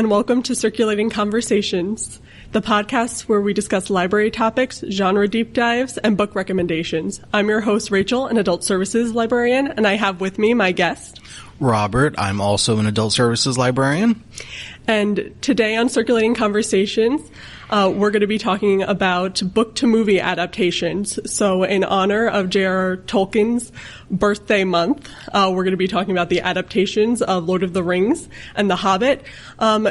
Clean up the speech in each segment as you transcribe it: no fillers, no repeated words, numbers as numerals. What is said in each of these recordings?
and welcome to Circulating Conversations, the podcast where we discuss library topics, genre deep dives, and book recommendations. I'm your host, Rachel, an adult services librarian, and I have with me my guest, Robert. I'm also an adult services librarian. And today on Circulating Conversations, we're going to be talking about book-to-movie adaptations. So in honor of J.R.R. Tolkien's birthday month, we're going to be talking about the adaptations of Lord of the Rings and The Hobbit.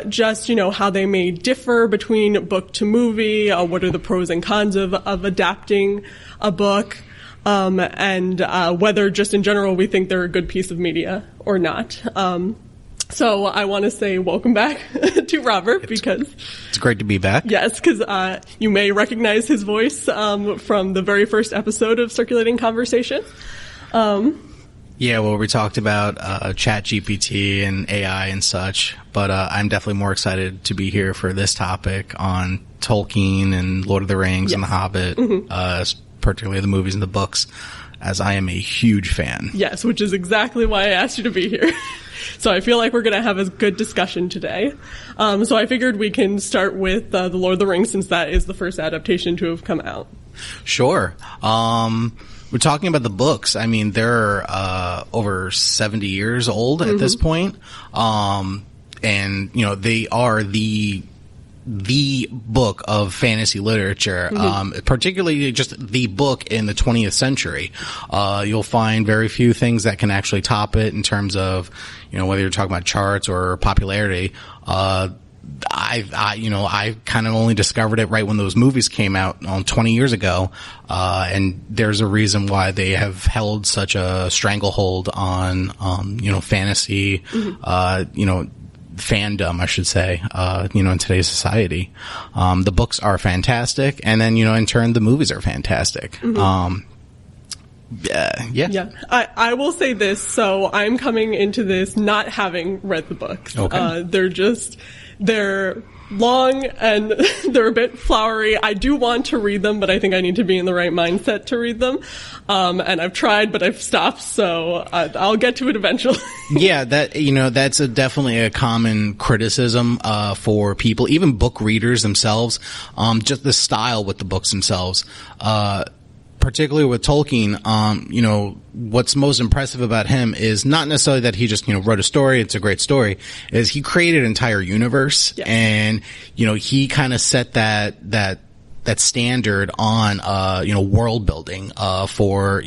Just, how they may differ between book-to-movie, what are the pros and cons of adapting a book, and whether just in general we think they're a good piece of media or not. So I want to say welcome back to Robert because it's great to be back. Yes, because you may recognize his voice from the very first episode of Circulating Conversation. Yeah, well, we talked about ChatGPT and AI and such, but I'm definitely more excited to be here for this topic on Tolkien and Lord of the Rings and The Hobbit, particularly the movies and the books, as I am a huge fan. Yes, which is exactly why I asked you to be here. So I feel like we're going to have a good discussion today. So I figured we can start with the Lord of the Rings, since that is the first adaptation to have come out. Sure. We're talking about the books. I mean, they're over 70 years old at this point. And, they are the book of fantasy literature, particularly just the book in the 20th century. You'll find very few things that can actually top it in terms of, whether you're talking about charts or popularity. I kind of only discovered it right when those movies came out 20 years ago. And there's a reason why they have held such a stranglehold on, fantasy, fandom, I should say, in today's society. The books are fantastic, and then, in turn, the movies are fantastic. I will say this. So I'm coming into this not having read the books. Okay. They're long and they're a bit flowery. I do want to read them, but I think I need to be in the right mindset to read them. And I've tried, but I've stopped, so I'll get to it eventually. Yeah, that's definitely a common criticism for people, even book readers themselves, just the style with the books themselves. Particularly with Tolkien, what's most impressive about him is not necessarily that he just, wrote a story, it's a great story, is he created an entire universe. Yeah. And, he kind of set that standard on, world building, for,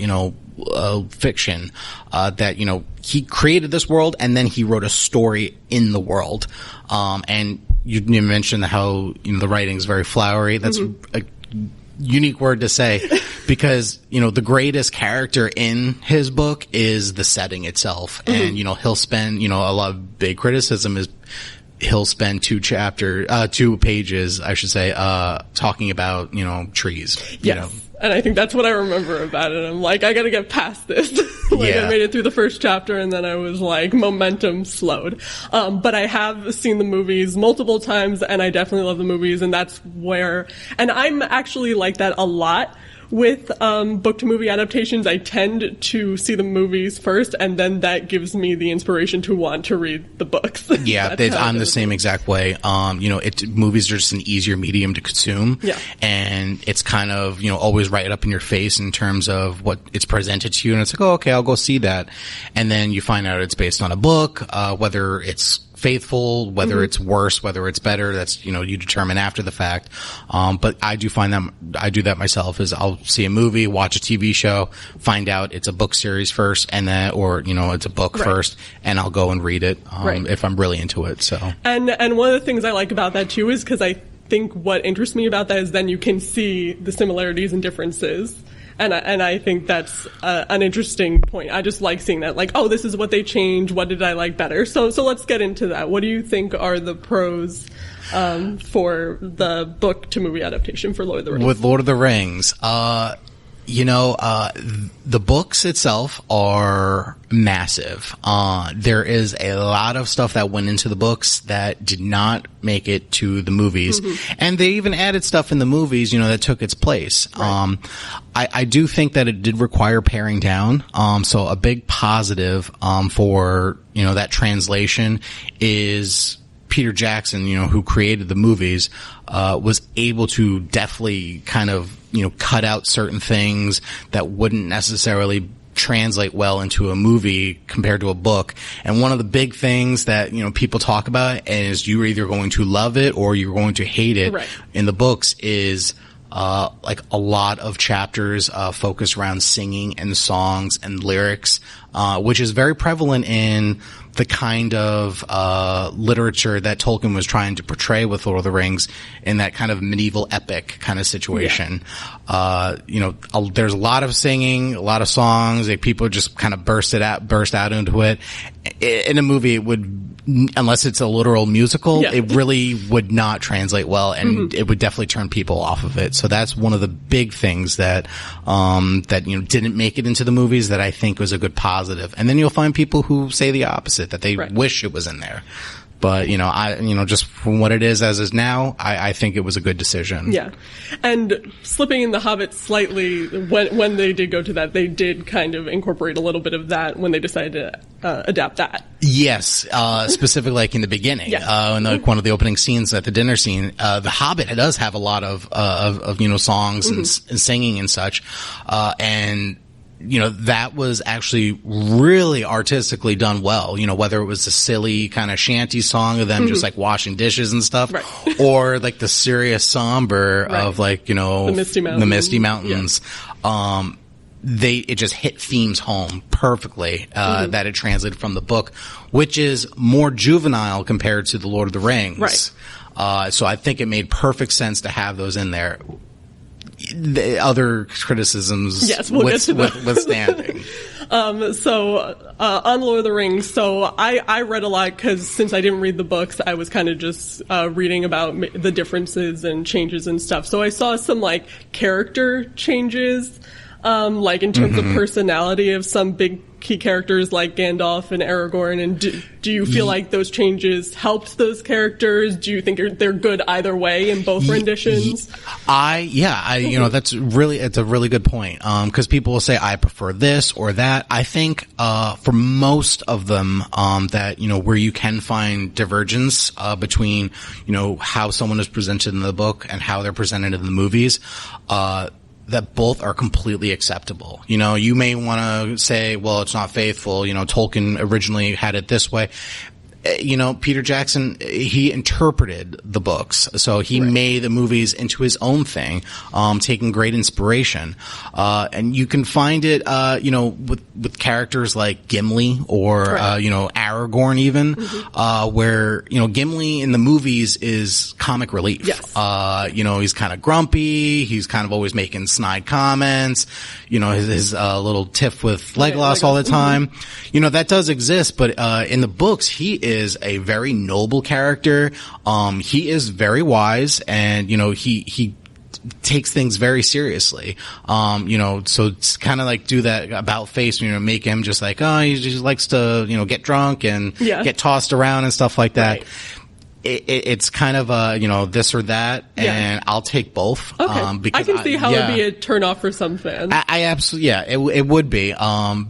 fiction, that, he created this world and then he wrote a story in the world. And you mentioned how, the writing is very flowery. That's a unique word to say, because the greatest character in his book is the setting itself. And he'll spend a lot of big criticism is he'll spend 2 pages, I should say, talking about trees. Yes. And I think that's what I remember about it. I'm like, I gotta get past this. I made it through the first chapter and then I was like, momentum slowed. But I have seen the movies multiple times and I definitely love the movies, and that's where, and I'm actually like that a lot. With book-to-movie adaptations, I tend to see the movies first, and then that gives me the inspiration to want to read the books. Yeah, I'm the same exact way. Movies are just an easier medium to consume, and it's kind of, always right up in your face in terms of what it's presented to you, and it's like, oh, okay, I'll go see that. And then you find out it's based on a book, whether it's faithful, whether it's worse, whether it's better, that's, you determine after the fact. But I do find that, I do that myself, is I'll see a movie, watch a TV show, find out it's a book series first, and then, or, it's a book first, and I'll go and read it, if I'm really into it, so. And one of the things I like about that too is because I think what interests me about that is then you can see the similarities and differences. And I think that's an interesting point. I just like seeing that, like, oh, this is what they changed. What did I like better? So let's get into that. What do you think are the pros for the book to movie adaptation for Lord of the Rings? With Lord of the Rings, the books itself are massive. There is a lot of stuff that went into the books that did not make it to the movies. And they even added stuff in the movies, that took its place. Right. I do think that it did require paring down. So a big positive, for, that translation is Peter Jackson, who created the movies, was able to definitely kind of, cut out certain things that wouldn't necessarily translate well into a movie compared to a book. And one of the big things that, people talk about is you're either going to love it or you're going to hate it. Right. In the books is like a lot of chapters focus around singing and songs and lyrics, which is very prevalent in the kind of literature that Tolkien was trying to portray with Lord of the Rings in that kind of medieval epic kind of situation. Yeah. There's a lot of singing, a lot of songs, like people just kind of burst out into it. In a movie, it would, unless it's a literal musical, it really would not translate well, and it would definitely turn people off of it. So that's one of the big things that didn't make it into the movies that I think was a good positive. And then you'll find people who say the opposite, that they wish it was in there. But, just from what it is as is now, I think it was a good decision. Yeah. And slipping in The Hobbit slightly, when they did go to that, they did kind of incorporate a little bit of that when they decided to adapt that. Yes. Specifically like in the beginning. Yeah. In one of the opening scenes at the dinner scene, The Hobbit does have a lot of songs and singing and such. And that was actually really artistically done well, whether it was a silly kind of shanty song of them just like washing dishes and stuff, or like the serious somber of like, the Misty Mountains. Yeah. It just hit themes home perfectly, that it translated from the book, which is more juvenile compared to The Lord of the Rings. Right. So I think it made perfect sense to have those in there. The other criticisms withstanding. On Lord of the Rings, so I read a lot because since I didn't read the books, I was kind of just reading about the differences and changes and stuff. So I saw some like character changes, like in terms of personality of some big key characters like Gandalf and Aragorn. And do you feel like those changes helped those characters? Do you think they're good either way in both renditions? It's a really good point. Cause people will say, I prefer this or that. I think, for most of them, that, where you can find divergence, between, how someone is presented in the book and how they're presented in the movies, that both are completely acceptable. You may want to say, well, it's not faithful. Tolkien originally had it this way. Peter Jackson, he interpreted the books. So he made the movies into his own thing, taking great inspiration. And you can find it, with characters like Gimli or, Aragorn even, where, Gimli in the movies is comic relief. Yes. He's kind of grumpy. He's kind of always making snide comments. His little tiff with Legolas all the time. That does exist, but, in the books, he is a very noble character. He is very wise, and he takes things very seriously. So it's kind of like do that about face, make him just like, he just likes to, get drunk and get tossed around and stuff like that. Right. It's kind of this or that, and I'll take both. Okay. Because I can see how it would be a turnoff for some fans. I absolutely, it would be,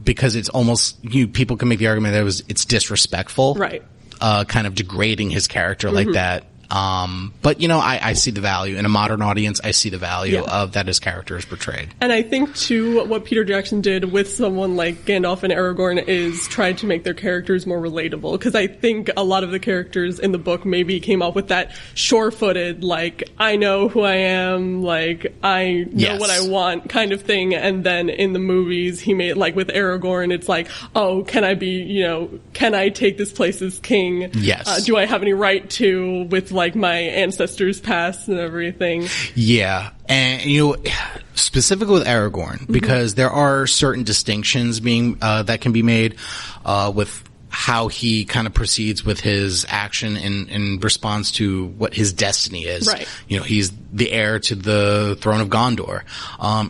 because it's almost, people can make the argument that it's disrespectful. Right. Kind of degrading his character like that. But I see the value in a modern audience. I see the value of that his character is portrayed. And I think too, what Peter Jackson did with someone like Gandalf and Aragorn is tried to make their characters more relatable. Because I think a lot of the characters in the book maybe came up with that sure-footed, like, I know who I am, like, I know what I want kind of thing. And then in the movies, he made, like with Aragorn, it's like, oh, can I be, can I take this place as king? Yes. Do I have any right to, with like my ancestors' past and everything? Yeah. And, specifically with Aragorn, because there are certain distinctions that can be made, with how he kind of proceeds with his action in response to what his destiny is. Right. He's the heir to the throne of Gondor.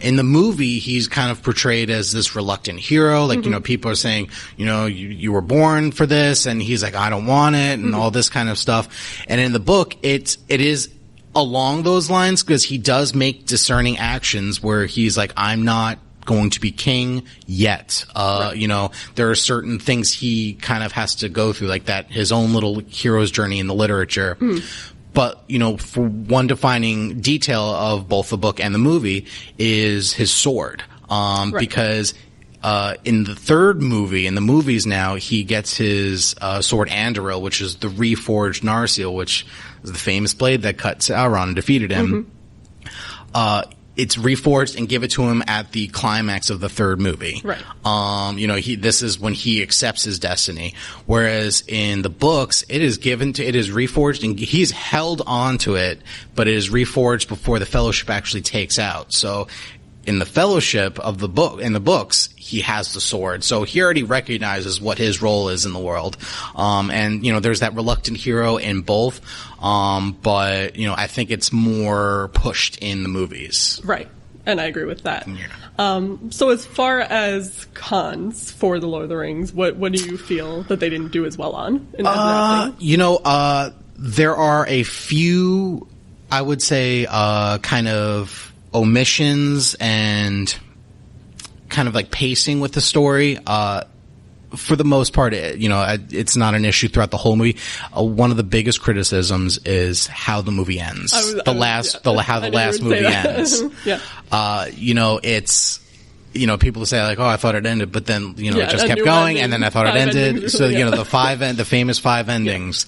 In the movie, he's kind of portrayed as this reluctant hero. Like, people are saying, you were born for this, and he's like, I don't want it, and all this kind of stuff. And in the book, it is along those lines, because he does make discerning actions where he's like, I'm not going to be king yet. Right. You know, there are certain things he kind of has to go through, like that, his own little hero's journey in the literature. But, you know, for one defining detail of both the book and the movie is his sword. Right. Because in the third movie, in the movies now, he gets his sword Anduril, which is the reforged Narsil, which is the famous blade that cut Sauron and defeated him. It's reforged and give it to him at the climax of the third movie. Right. You know, this is when he accepts his destiny. Whereas in the books, it is reforged and he's held on to it, but it is reforged before the Fellowship actually takes out. So in the Fellowship of the books, he has the sword. So he already recognizes what his role is in the world. And, you know, there's that reluctant hero in both. But, you know, I think it's more pushed in the movies. Right. And I agree with that. Yeah. So as far as cons for The Lord of the Rings, what do you feel that they didn't do as well on? You know, there are a few, I would say, kind of omissions and kind of like pacing with the story. For the most part, you know, it's not an issue throughout the whole movie. One of the biggest criticisms is how the movie ends. How the last movie ends. Yeah. You know, it's, you know, people say like, oh, I thought it ended, but then, you know, it just kept going, and then I thought it ended. So, you know, the famous 5 endings.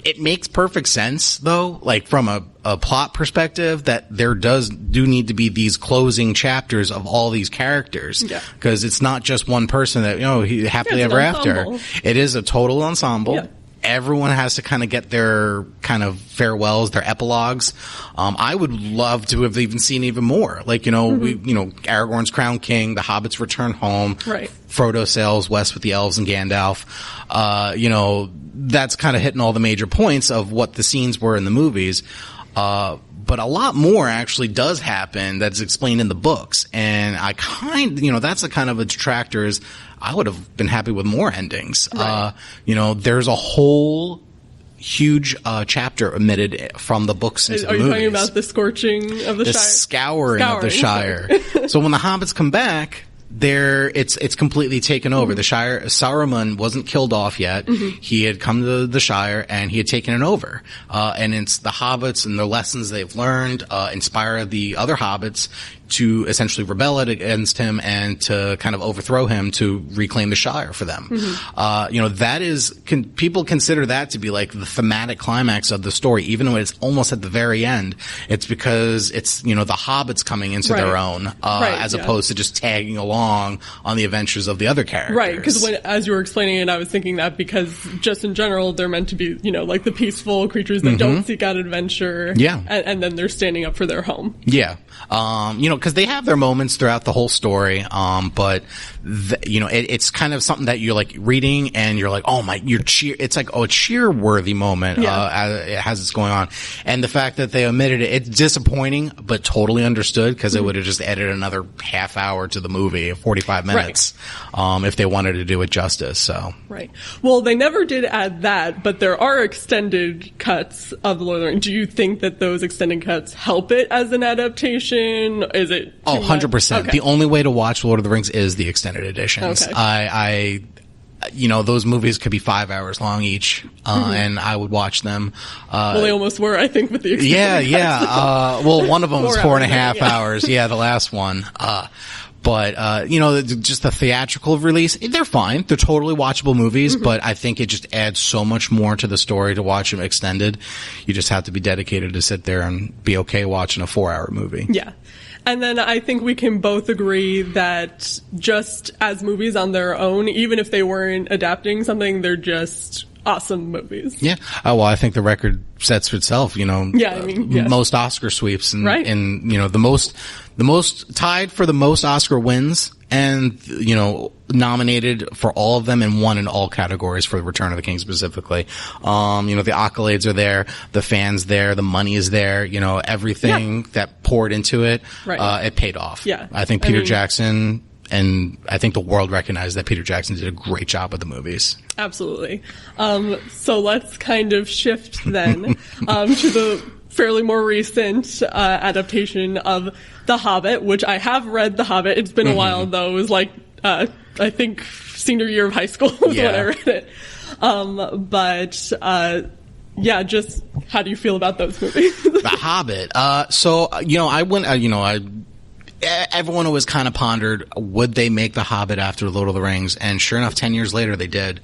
It makes perfect sense, though, like from a plot perspective, that there do need to be these closing chapters of all these characters. Yeah. Because it's not just one person that, you know, happily ever after. It is a total ensemble. Yeah. Everyone has to kind of get their kind of farewells, their epilogues. I would love to have even seen even more. Like, you know, Aragorn's crowned king, the hobbits return home. Right. Frodo sails west with the elves and Gandalf. You know, that's kind of hitting all the major points of what the scenes were in the movies. But a lot more actually does happen that's explained in the books. And that's a kind of a detractor is I would have been happy with more endings. Right. You know, there's a whole huge chapter omitted from the books into the movies. Are you talking about the scorching of the Shire? The scouring of the Shire. So when the hobbits come back, it's completely taken over. The Shire, Saruman wasn't killed off yet. He had come to the Shire and he had taken it over. And it's the hobbits and the lessons they've learned, inspire the other hobbits to essentially rebel against him and to kind of overthrow him to reclaim the Shire for them. You know, that is, people consider that to be like the thematic climax of the story, even though it's almost at the very end. It's because it's, you know, the hobbits coming into their own, as opposed to just tagging along on the adventures of the other characters. Right, because as you were explaining it, I was thinking that because just in general, they're meant to be, you know, like the peaceful creatures that don't seek out adventure. Yeah. And then they're standing up for their home. Yeah. You know, because they have their moments throughout the whole story, but you know, it's kind of something that you're like reading and you're like, oh my, it's like, oh, a cheer-worthy moment as it's going on. And the fact that they omitted it, it's disappointing, but totally understood because it would have just added another half hour to the movie, 45 minutes, if they wanted to do it justice. So right. Well, they never did add that, but there are extended cuts of The Lord of the Rings. Do you think that those extended cuts help it as an adaptation? Is it? 100%. Okay. The only way to watch Lord of the Rings is the extended editions. Okay. You know, those movies could be 5 hours long each, and I would watch them. Well, they almost were, I think, with the extended cuts. Well, one of them was 4.5 hours. Yeah, the last one. But, you know, just the theatrical release, they're fine. They're totally watchable movies, but I think it just adds so much more to the story to watch them extended. You just have to be dedicated to sit there and be okay watching a 4-hour movie. Yeah. And then I think we can both agree that just as movies on their own, even if they weren't adapting something, they're just awesome movies. Yeah. Oh, well, I think the record sets for itself, you know. Yeah, I mean, yes. Most Oscar sweeps and, you know, the most tied for the most Oscar wins and, you know, nominated for all of them and won in all categories for Return of the King specifically. You know, the accolades are there, the fans there, the money is there, you know, everything that poured into it, it paid off. Yeah. I think Peter Jackson, and I think the world recognized that Peter Jackson did a great job with the movies. Absolutely. So let's kind of shift then to the fairly more recent adaptation of The Hobbit, which I have read The Hobbit. It's been a while, though. It was like, I think, senior year of high school was when I read it. Yeah, just how do you feel about those movies? The Hobbit. Everyone always kind of pondered, would they make The Hobbit after Lord of the Rings? And sure enough, 10 years later, they did.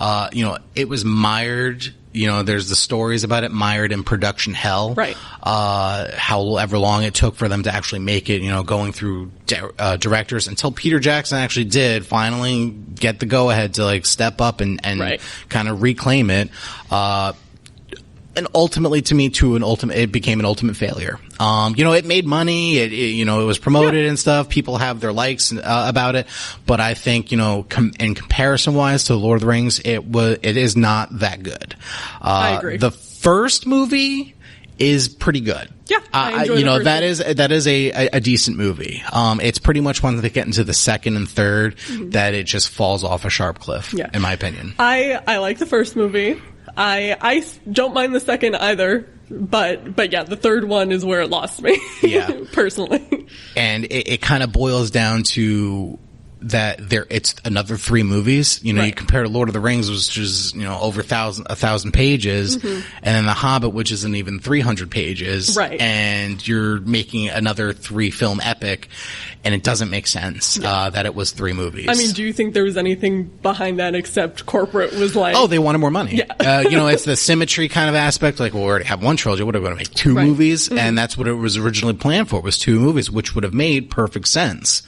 It was mired. There's the stories about it mired in production hell. Right. However long it took for them to actually make it, going through directors until Peter Jackson actually did finally get the go-ahead to, like, step up and kind of reclaim it. And ultimately, to me, it became an ultimate failure. It made money. It was promoted and stuff. People have their likes about it, but I think in comparison wise to Lord of the Rings, it is not that good. I agree. The first movie is pretty good. Yeah, I enjoyed that is a decent movie. It's pretty much once they get into the second and third that it just falls off a sharp cliff. Yeah. In my opinion. I like the first movie. I don't mind the second either, but yeah, the third one is where it lost me. Yeah. Personally. And it kind of boils down to that it's another 3 movies. You compare to Lord of the Rings, which is, over 1,000 pages, and then The Hobbit, which isn't even 300 pages. Right. And you're making another 3-film epic, and it doesn't make sense that it was 3 movies. I mean, do you think there was anything behind that except corporate was like... Oh, they wanted more money. Yeah. It's the symmetry kind of aspect. Like, well, we already have one trilogy. What are we going to make? 2 movies? And that's what it was originally planned for, was 2 movies, which would have made perfect sense.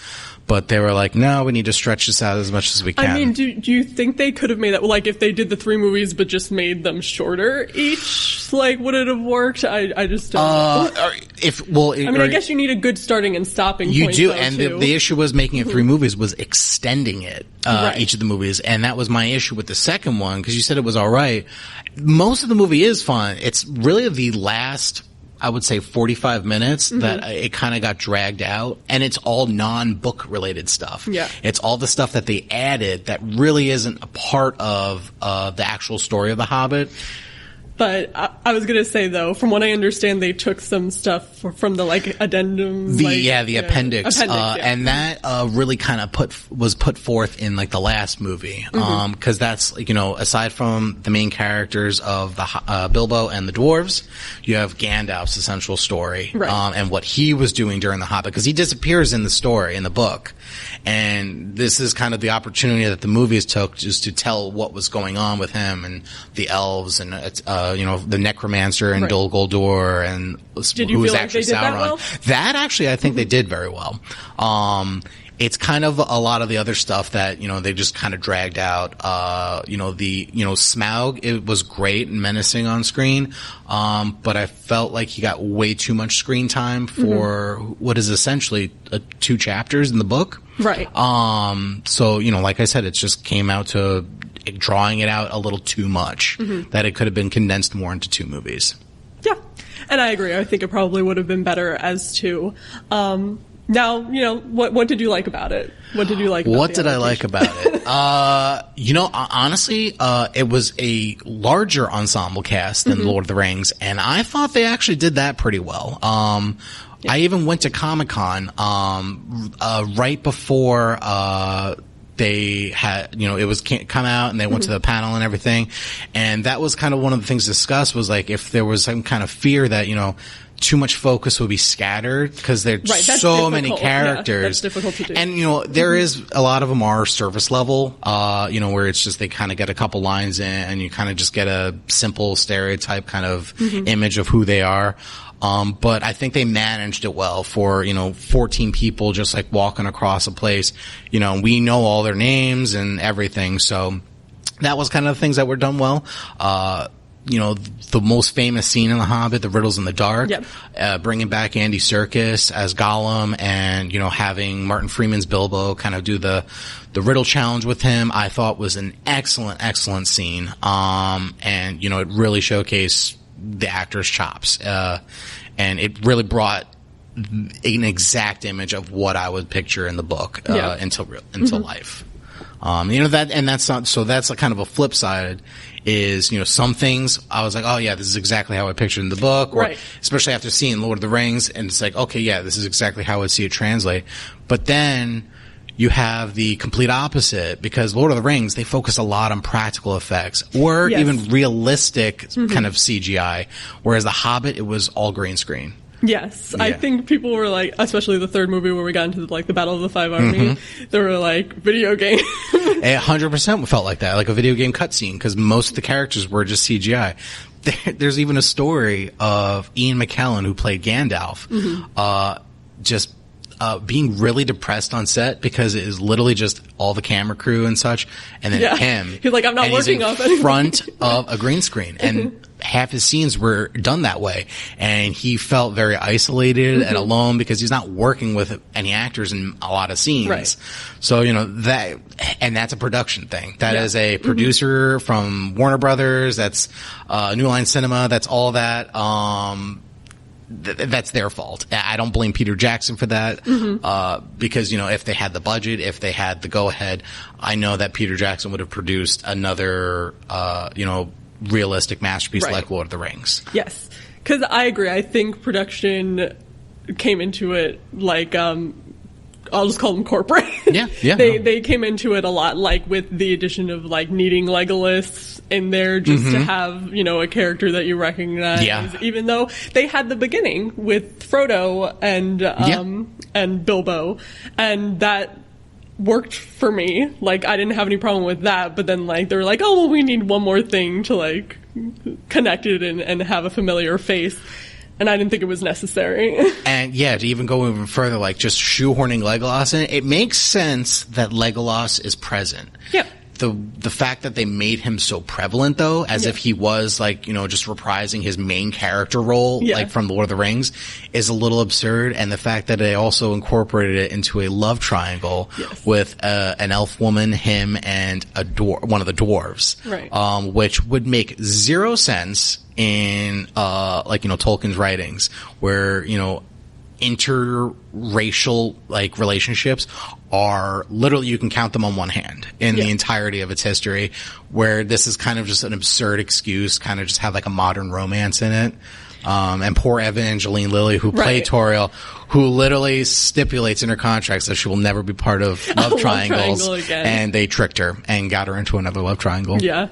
But they were like, no, we need to stretch this out as much as we can. I mean, do you think they could have made that, like, if they did the 3 movies but just made them shorter each, like, would it have worked? I just don't know. I guess you need a good starting and stopping point. You do, and the issue was making it 3 movies was extending it, each of the movies, and that was my issue with the second one, because you said it was all right. Most of the movie is fun. It's really the last, I would say, 45 minutes that it kind of got dragged out, and it's all non-book related stuff. Yeah. It's all the stuff that they added that really isn't a part of the actual story of The Hobbit. But I was going to say, though, from what I understand, they took some stuff from the, like, addendum. The appendix. And that really kind of was put forth in, like, the last movie. Because that's, like, aside from the main characters of the Bilbo and the dwarves, you have Gandalf's essential story. Right. And what he was doing during The Hobbit. Because he disappears in the story, in the book. And this is kind of the opportunity that the movies took just to tell what was going on with him and the elves and, the necromancer and Dol Guldur and who was actually Sauron. That actually, I think they did very well. It's kind of a lot of the other stuff that, they just kind of dragged out. Smaug, it was great and menacing on screen. But I felt like he got way too much screen time for what is essentially 2 chapters in the book. Right. So, like I said, it just came out to drawing it out a little too much, that it could have been condensed more into 2 movies. Yeah. And I agree. I think it probably would have been better as 2. Now, what did you like about it? What did you like about What did I like about it? Honestly, it was a larger ensemble cast than Lord of the Rings, and I thought they actually did that pretty well. I even went to Comic-Con right before they had, it was come out and they went to the panel and everything. And that was kind of one of the things discussed was like if there was some kind of fear that, too much focus would be scattered because there's so many characters. Yeah, that's difficult to do. And, there is a lot of them are surface level, where it's just they kind of get a couple lines in and you kind of just get a simple stereotype kind of image of who they are. But I think they managed it well for, 14 people just like walking across a place. We know all their names and everything. So that was kind of the things that were done well. The most famous scene in The Hobbit, the Riddles in the Dark, bringing back Andy Serkis as Gollum and, having Martin Freeman's Bilbo kind of do the riddle challenge with him, I thought was an excellent, excellent scene. And, it really showcased the actor's chops. And it really brought an exact image of what I would picture in the book, into life. That's not, so that's kind of a flip side is, some things I was like, oh yeah, this is exactly how I pictured in the book, or especially after seeing Lord of the Rings, and it's like, okay, yeah, this is exactly how I would see it translate. But then you have the complete opposite, because Lord of the Rings, they focus a lot on practical effects or even realistic kind of CGI, whereas The Hobbit, it was all green screen. Yes, I think people were like, especially the third movie where we got into the Battle of the Five Armies, they were like, video game. 100% felt like that, like a video game cutscene, because most of the characters were just CGI. There's even a story of Ian McKellen, who played Gandalf, being really depressed on set because it is literally just all the camera crew and such, and then him. He's like, I'm not working off in front of a green screen, and half his scenes were done that way, and he felt very isolated and alone because he's not working with any actors in a lot of scenes. Right. So that's a production thing. That is a producer from Warner Brothers. That's New Line Cinema. That's all that. That's their fault. I don't blame Peter Jackson for that, because, if they had the budget, if they had the go-ahead, I know that Peter Jackson would have produced another, realistic masterpiece like Lord of the Rings. Yes. Because I agree. I think production came into it like, I'll just call them corporate. They came into it a lot, with the addition of needing Legolas in there just to have, a character that you recognize, even though they had the beginning with Frodo and Bilbo, and that worked for me. I didn't have any problem with that, but then they were like, oh, well, we need one more thing to connect it and have a familiar face. And I didn't think it was necessary. And to even go even further, just shoehorning Legolas in, it makes sense that Legolas is present. Yeah. The fact that they made him so prevalent, though, as if he was just reprising his main character role, from Lord of the Rings, is a little absurd. And the fact that they also incorporated it into a love triangle with an elf woman, him, and one of the dwarves, which would make zero sense in Tolkien's writings, where interracial relationships are literally, you can count them on one hand in the entirety of its history, where this is kind of just an absurd excuse, kind of just have a modern romance in it. And poor Evangeline Lilly, who played Toriel, who literally stipulates in her contracts that she will never be part of love triangles, and they tricked her and got her into another love triangle. Yeah.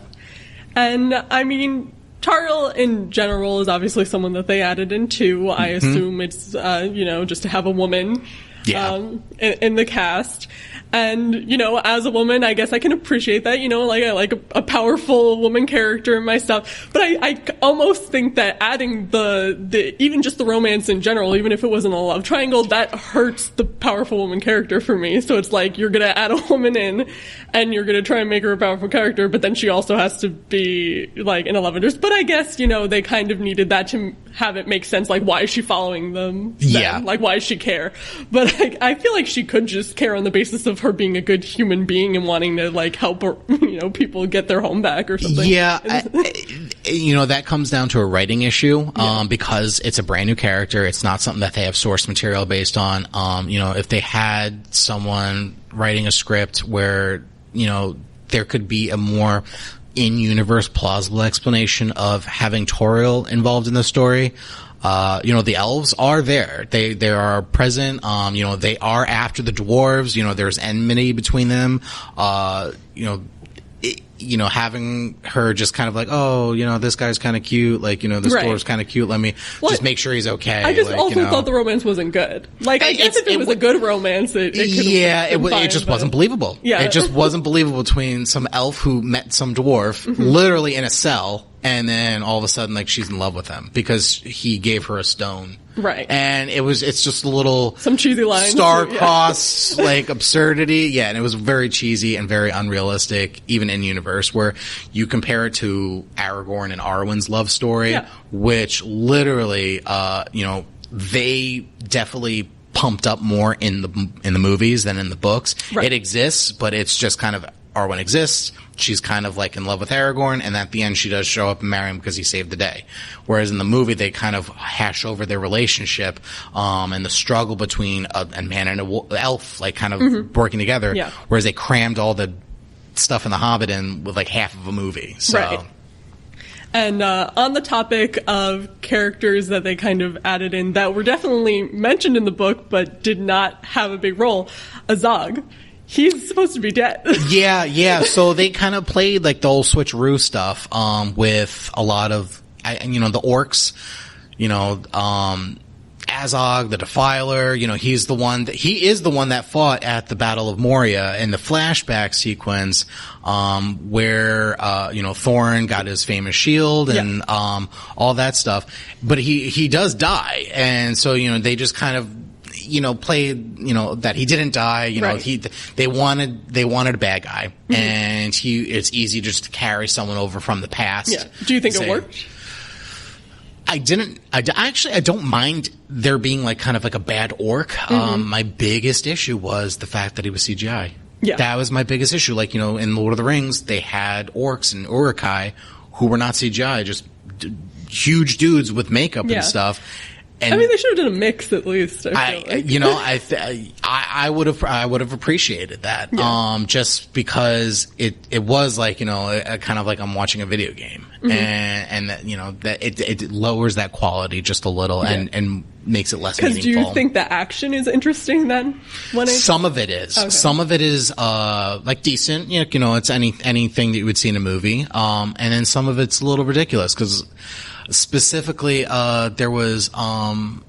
And I mean, Tariel in general is obviously someone that they added in too. I assume it's, just to have a woman in the cast. And, as a woman, I guess I can appreciate that, I like a powerful woman character in my stuff. But I almost think that adding the even just the romance in general, even if it wasn't a love triangle, that hurts the powerful woman character for me. So it's you're gonna add a woman in, and you're gonna try and make her a powerful character, but then she also has to be, in a love interest. But I guess, they kind of needed that to have it make sense, why is she following them? Yeah. Why does she care? But I feel like she could just care on the basis of her being a good human being and wanting to help her, people get their home back or something. Yeah, that comes down to a writing issue, because it's a brand new character. It's not something that they have source material based on. If they had someone writing a script where, there could be a more in-universe plausible explanation of having Toriel involved in the story. The elves are there. They are present. They are after the dwarves. There's enmity between them. Having her just kind of this guy's kind of cute. This dwarf's kind of cute. Let me just make sure he's okay. I just also thought the romance wasn't good. I guess if it was a good romance, it just wasn't believable. Yeah. It just wasn't believable between some elf who met some dwarf literally in a cell, and then all of a sudden, she's in love with him because he gave her a stone. Right. And it's just a little some cheesy lines, star-crossed absurdity. Yeah, and it was very cheesy and very unrealistic, even in universe, where you compare it to Aragorn and Arwen's love story, which literally, they definitely pumped up more in the movies than in the books. Right. It exists, but it's just kind of Arwen exists. She's kind of in love with Aragorn, and at the end she does show up and marry him because he saved the day. Whereas in the movie they kind of hash over their relationship, and the struggle between a man and an elf, working together. Yeah. Whereas they crammed all the stuff in The Hobbit in with like half of a movie. So. Right. And on the topic of characters that they kind of added in that were definitely mentioned in the book but did not have a big role, Azog. He's supposed to be dead. Yeah. So they kind of played like the whole switcheroo stuff with a lot of, the orcs, Azog, the Defiler, he is the one that fought at the Battle of Moria in the flashback sequence, where, Thorin got his famous shield and, all that stuff. But he does die. And so, they just kind of, played, that he didn't die, right. they wanted a bad guy. Mm-hmm. And it's easy just to carry someone over from the past. Yeah. Do you think it worked? I don't mind there being like kind of like a bad orc. Mm-hmm. My biggest issue was the fact that he was CGI. Yeah. That was my biggest issue. Like, in Lord of the Rings, they had orcs and Uruk-hai who were not CGI, just huge dudes with makeup and stuff. And they should have done a mix at least. I would have appreciated that. Yeah. Just because it was like, a kind of like I'm watching a video game. Mm-hmm. And that, that it lowers that quality just a little and makes it less meaningful. Because do you think the action is interesting then? Some of it is. Okay. Some of it is, like decent. It's anything that you would see in a movie. And then some of it's a little ridiculous because, specifically, there was one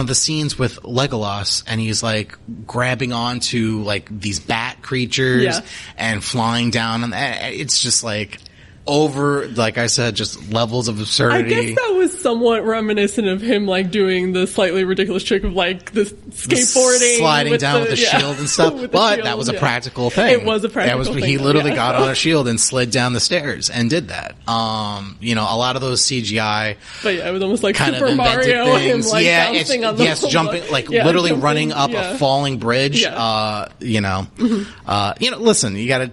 of the scenes with Legolas, and he's like grabbing onto like these bat creatures and flying down, and it's just like over, like I said, just levels of absurdity. I guess that was somewhat reminiscent of him like doing the slightly ridiculous trick of like the skateboarding, sliding down with the shield and stuff. But that was a practical thing. It was a practical thing. He literally got on a shield and slid down the stairs and did that. A lot of those CGI, but it was almost like kind Super of Mario, things. him like bouncing on the jumping, like literally running up a falling bridge. Mm-hmm. Listen, you got to.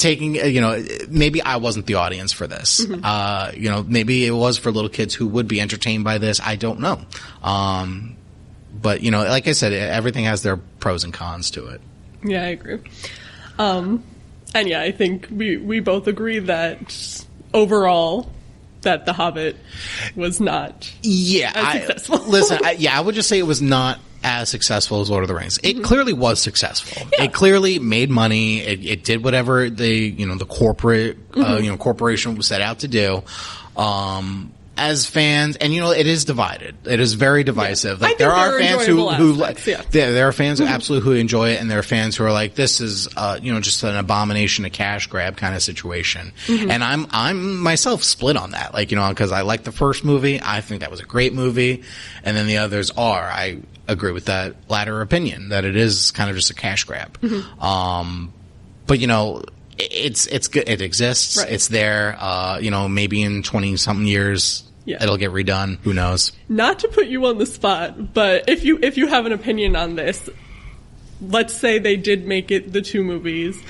Maybe I wasn't the audience for this. Mm-hmm. Maybe it was for little kids who would be entertained by this. I don't know. But like I said, everything has their pros and cons to it. Yeah, I agree. And I think we both agree that overall that The Hobbit was not as successful. Listen, I would just say it was not as successful as Lord of the Rings. It clearly was successful. Yeah. It clearly made money. It did whatever the corporate, corporation was set out to do. As fans, and it is divided. It is very divisive. Yeah. Like there are fans who there are fans mm-hmm. absolutely who enjoy it, and there are fans who are like, this is just an abomination, a cash grab kind of situation. Mm-hmm. And I'm myself split on that. Like because I like the first movie, I think that was a great movie, and then the others are. I agree with that latter opinion that it is kind of just a cash grab. Mm-hmm. But it's good. It exists. Right. It's there. Maybe in 20 something years, it'll get redone. Who knows? Not to put you on the spot, but if you have an opinion on this, let's say they did make it the two movies.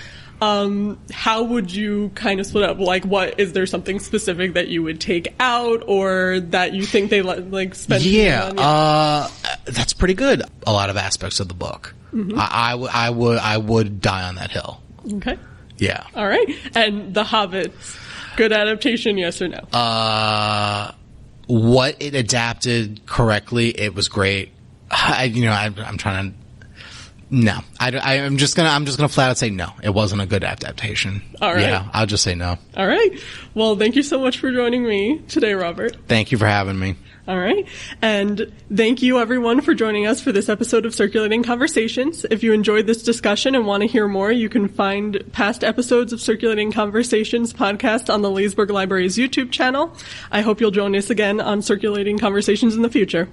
How would you kind of split up? Like, is there something specific that you would take out, or that you think they spend? Yeah, that's pretty good. A lot of aspects of the book. Mm-hmm. I would die on that hill. Okay. Yeah. All right. And The Hobbit, good adaptation, yes or no? What it adapted correctly, it was great. I'm trying to. No, I'm just gonna flat out say no. It wasn't a good adaptation. All right. Yeah, I'll just say no. All right. Well, thank you so much for joining me today, Robert. Thank you for having me. All right. And thank you, everyone, for joining us for this episode of Circulating Conversations. If you enjoyed this discussion and want to hear more, you can find past episodes of Circulating Conversations podcast on the Leesburg Library's YouTube channel. I hope you'll join us again on Circulating Conversations in the future.